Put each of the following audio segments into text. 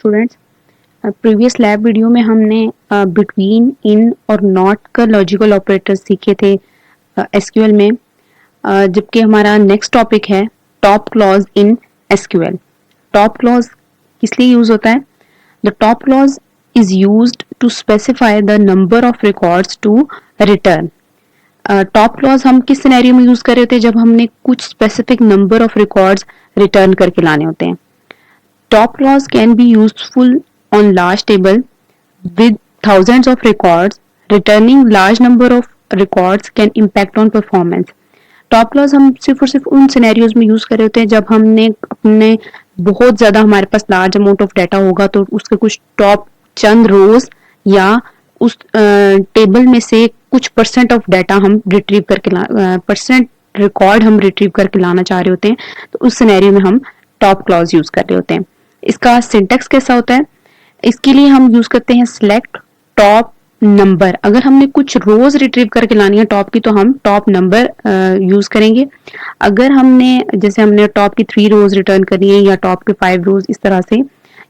Students, previous lab video में हमने between, इन और नॉट का लॉजिकल ऑपरेटर्स सीखे थे एसक्यूएल में, जबकि हमारा नेक्स्ट टॉपिक है top clause in SQL. Top clause किस लिए यूज होता है? The top clause is used to specify the number of records to return. Top clause हम किस सिनेरियो में यूज कर रहे थे? जब हमने कुछ specific number of records return करके लाने होते हैं। Top clause can be useful on large table with thousands of records. Returning large number of records can impact on performance. Top clause हम सिर्फ और सिर्फ उन सिनेरियोज में यूज कर रहे होते हैं जब हमने अपने बहुत ज्यादा हमारे पास लार्ज अमाउंट ऑफ डाटा होगा तो उसके कुछ टॉप चंद रोज या उस टेबल में से कुछ परसेंट ऑफ डाटा हम रिट्रीव करके परसेंट रिकॉर्ड हम रिट्रीव करके लाना चाह रहे होते हैं, तो उस सिनेरियो में हम टॉप क्लॉज यूज कर रहे होते हैं। इसका सिंटेक्स कैसा होता है? इसके लिए हम यूज करते हैं सिलेक्ट टॉप नंबर। अगर हमने कुछ रोज रिट्रीव करके लानी है टॉप की तो हम टॉप नंबर यूज करेंगे। अगर हमने टॉप की 3 रोज रिटर्न करनी है या टॉप के 5 रोज, इस तरह से,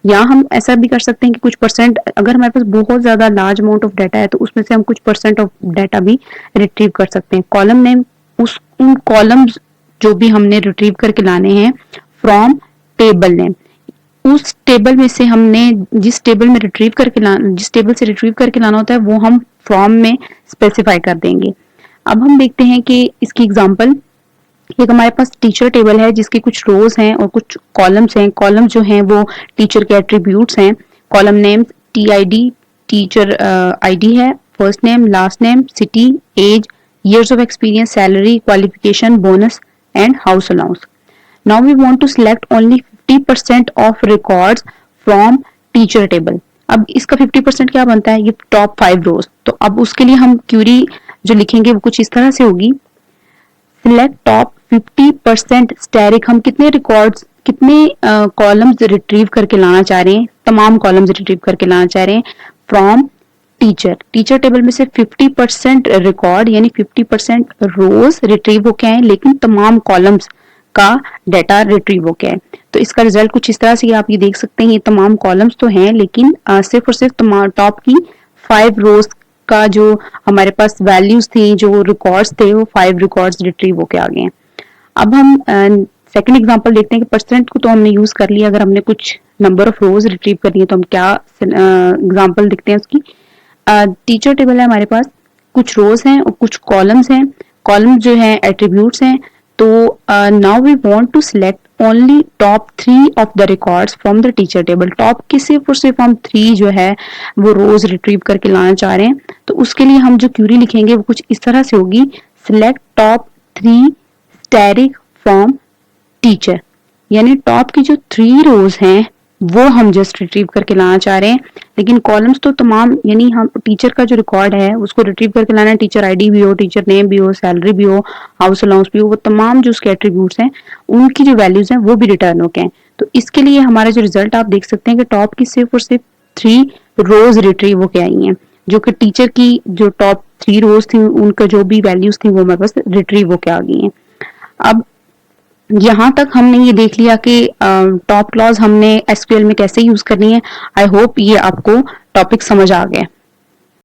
या हम ऐसा भी कर सकते हैं कि कुछ परसेंट, अगर हमारे पास बहुत ज्यादा लार्ज अमाउंट ऑफ डाटा है तो उसमें से हम कुछ परसेंट ऑफ डाटा भी रिट्रीव कर सकते हैं। कॉलम नेम उन कॉलम्स जो भी हमने रिट्रीव करके लाने हैं फ्रॉम टेबल नेम, उस टेबल में से हमने जिस टेबल से रिट्रीव करके लाना होता है वो हम फ्रॉम में स्पेसिफाई कर देंगे। अब हम देखते हैं कि इसकी एग्जांपल, एक हमारे पास टीचर टेबल है जिसके कुछ रोज हैं और कुछ कॉलम्स हैं। कॉलम जो हैं वो टीचर के एट्रीब्यूट्स हैं। Column name TID, teacher ID है, first name, last name, city, age, years of experience, salary, qualification, bonus and house allowance. Now we want to select only 50% of records from teacher table. अब इसका 50% क्या बनता है? ये top 5 रोज। तो अब उसके लिए हम क्यूरी जो लिखेंगे वो कुछ इस तरह से होगी, सिलेक्ट टॉप 50% स्टैटिक। हम कितने कॉलम्स रिट्रीव करके लाना चाह रहे हैं? तमाम कॉलम्स रिट्रीव करके लाना चाह रहे हैं फ्रॉम टीचर टेबल में से 50% रिकॉर्ड यानी 50% रोज रिट्रीव होके आए, लेकिन तमाम कॉलम्स का डाटा रिट्रीव होके आए। तो इसका रिजल्ट कुछ इस तरह से आप ये देख सकते हैं, ये तमाम कॉलम्स तो हैं लेकिन सिर्फ और सिर्फ टॉप की 5 रोज का जो हमारे पास वैल्यूज थी, जो रिकॉर्ड्स थे, वो 5 रिकॉर्ड्स रिट्रीव होके आ गए हैं। अब हम सेकंड एग्जांपल देखते हैं कि परसेंट को तो हमने यूज कर लिया। अगर हमने कुछ नंबर ऑफ रोज रिट्रीव करनी है तो हम क्या एग्जांपल देखते हैं उसकी। टीचर टेबल है हमारे पास, कुछ रोज हैं और कुछ कॉलम्स हैं। कॉलम जो है एट्रीब्यूट्स हैं। तो now we want to select only top 3 of the records from the teacher table. Top की सिर्फ और सिर्फ हम 3 जो है वो रोज रिट्रीव करके लाना चाह रहे हैं। तो उसके लिए हम जो क्यूरी लिखेंगे वो कुछ इस तरह से होगी, select top 3 static from teacher. यानी टॉप की जो 3 रोज हैं वो हम जस्ट रिट्रीव करके लाना चाह रहे हैं, लेकिन कॉलम्स तो तमाम, यानी हम टीचर का जो रिकॉर्ड है उसको रिट्रीव करके लाना है। टीचर ID भी हो, टीचर नेम भी हो, सैलरी भी हो, हाउस अलाउंस भी हो, वो तमाम जो उसके एट्रीब्यूट्स हैं उनकी जो वैल्यूज हैं वो भी रिटर्न होके हैं। तो इसके लिए हमारा जो रिजल्ट आप देख सकते हैं कि टॉप की सिर्फ और सिर्फ 3 रोज रिट्रीव होके आई हैं, जो कि टीचर की जो टॉप 3 रोज थी उनका जो भी वैल्यूज थी वो हमारे पास रिट्रीव होके आ गई हैं। अब यहाँ तक हमने ये देख लिया कि टॉप क्लॉज हमने एसक्यूएल में कैसे यूज करनी है। आई होप ये आपको टॉपिक समझ आ गया।